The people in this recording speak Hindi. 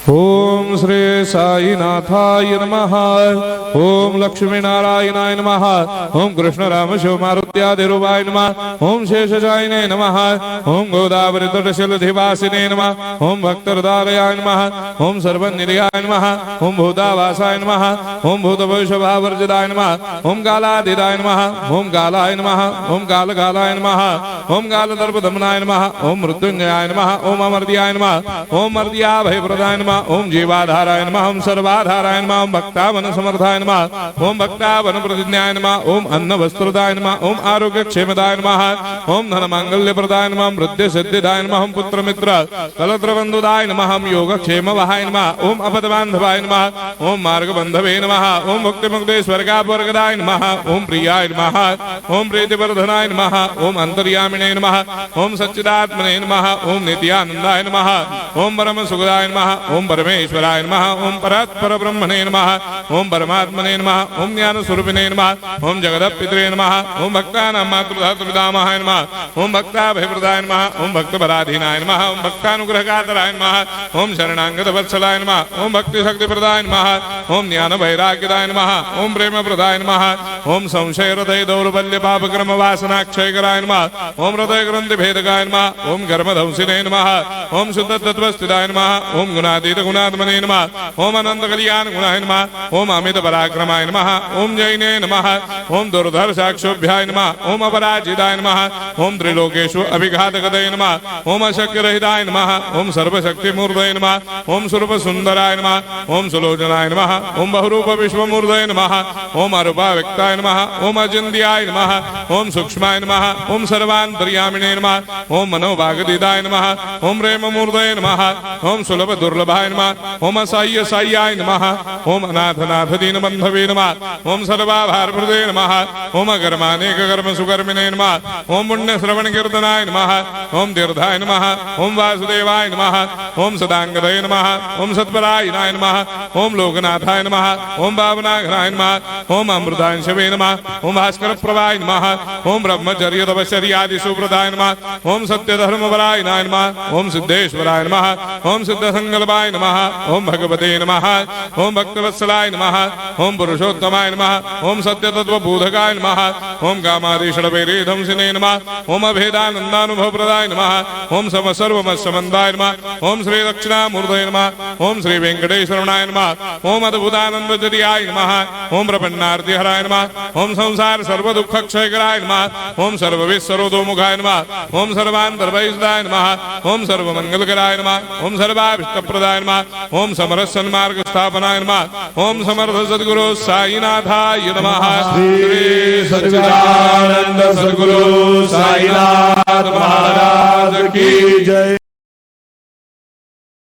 ओम श्री साईनाथाय नमः। ओम लक्ष्मी नारायणाय नमः। ओम कृष्ण राम शिव मारुत्यादिरूपाय नमः। ओम शेषशायिने नमः। ओम गोदावरी तटशिलधिवासिने नमः। ओम भक्तहृदयाय नमः। ओम सर्वनिलयाय नमः। ओम भूतावासाय नमः। ओम भूतभविष्यभावर्जिताय नमः। ओम कालाधीराय नमः। ओम कालाय नमः। ओम कालकालाय नमः। ओम कालदर्पदमनाय नमः। ओम मृत्युंजयाय नमः। ओम अमर्त्याय नमः। ओम मर्त्याभयप्रदाय नमः। ओम जीवाधाराय नमः। ओम सर्वाधाराय नमः। ओम भक्तावन समर्थाय नमः। ओम भक्तावन प्रतिज्ञाय नमः। ओम अन्न वस्त्रदाय नमः। ओम आरोग्य क्षेमदाय नमः। ओम धन मांगल्य प्रदाय नमः। ओम वृद्धि सिद्धिदाय नमः। ओम पुत्र मित्र कलत्र बंधुदाय नमः। ओम योग क्षेम वहाय नमः। ओम अपद बांधवाय नमः। ओम मार्ग बंधवे नमः। ओम मुक्ति मुक्ति स्वर्गापवर्गदाय नमः। ओम प्रियाय नमः। ओम प्रीतिवर्धनाय नमः। ओम अंतर्यामिने नमः। ओम सच्चिदात्मने नमः। ओम नित्यानंदाय नमः। ओम परम सुखदाय नमः। ओम परमेश्वराय नमः। ओम परात्पर ब्रह्मणे नमः। ओम परमात्मने नमः। ओम ज्ञान स्वरूपिणे नमः। ओम जगदपितरे नमः। ओम भक्तानां मातृधातृपितामहाय नमः। ओम भक्ताभयप्रदाय नमः। ओम भक्तपराधीनाय नमः। ओम भक्तानुग्रहकातराय नमः। ओम शरणागत वत्सलाय नमः। ओम भक्ति शक्ति प्रदाय नमः। ओम ज्ञान वैराग्यदाय नमः। ओम प्रेम प्रदाय नमः। ओम संशय हृदय दौर्बल्य पाप कर्म वासना क्षयकराय नमः। ओम हृदय ग्रंथि भेदकाय नमः। ओम कर्मधंसिने नमः। ओम शुद्ध तत्वस्थिताय नमः। ओम गुणातीत गुणात्मने नमः। ओम अनंत कल्याण गुणाय नमः। ओम अमित पराक्रमाय नमः। ओम जैने नमः। ओम दुर्धर साक्षोभ्याय नमः। ओम अपराजिताय नमः। ओम त्रिलोकेषु अभिघातगतये नमः। ओम अशक्य रहिताय नमः। ओम सर्वशक्ति मूर्तये नमः। ओम स्वरूप सुंदराय नमः। ओम सुलोचनाय नमः। ओम बहुरूप विश्वमूर्तये नमः। ओम अरूपाव्यक्ताय नमः। ओम अचिन्त्याय नमः। ओम सूक्ष्माय नमः। ओम सर्वान्तर्यामिने नमः। ओम मनोभागदिदाय नमः। ओम प्रेम मूर्तये नमः। ओम सुलभ दुर्लभाय नमः। ओम असह्य साह्याय नमः। ओम अनाथनाथ दीनबंधवे नमः। ओम सर्वाभारप्रदे नमः। ओम अकर्मानेक कर्म सुकर्मिणे नमः। ओम पुण्य श्रवण कीर्तनाय नमः। ओम तीर्थाय नमः। ओम वासुदेवाय नमः। ओम सदांगदये नमः। ओम सत्परायणाय नमः। ओम लोकनाथाय नमः। ओम पावनाघ्नाय नमः। ओम अमृतांशवे नमः। ओम भास्कर प्रभाय नमः। ओम ब्रह्मचर्य तपश्चर्यादि सुप्रदाय नमः। ओम सत्य धर्मपरायणाय नमः। ओम सिद्धेश्वराय नमः। ओम सिद्ध संकल्पाय नमः। ओम भगवते नमः। ओम भक्तवत्सलाय नमः। ओम पुरुषोत्तमाय नमः। ओम सत्य तत्व बोधकाय नमः। ओम कामादिषडवैरेधंसिने नमः। ओम अभेदानंदानुभव प्रदाय नमः। ओम सम सर्वमस्समन्दाय नमः। ओम श्री दक्षिणामूर्तये नमः। ओम श्री वेंकटेश्वरनाय नमः। ओम अद्भुतानंदजर्याय नमः। ओम प्रपन्नार्तिहराय नमः। ओम संसार सर्व दुख क्षयकराय नमः। ओम सर्वविस्सरोदोमुखाय नमः। ओम सर्वान्तर्वैसदाय नमः। ओम सर्वमंगलकराय नमः। ओम सर्वाभिष्टप्रदाय नमः। ओम समरस सन्मार्ग स्थापनाय नमः। ओम समर्थ सद्गुरु साईनाथाय नमः। श्री सच्चिदानंद सद्गुरु साईनाथ महाराज की जय।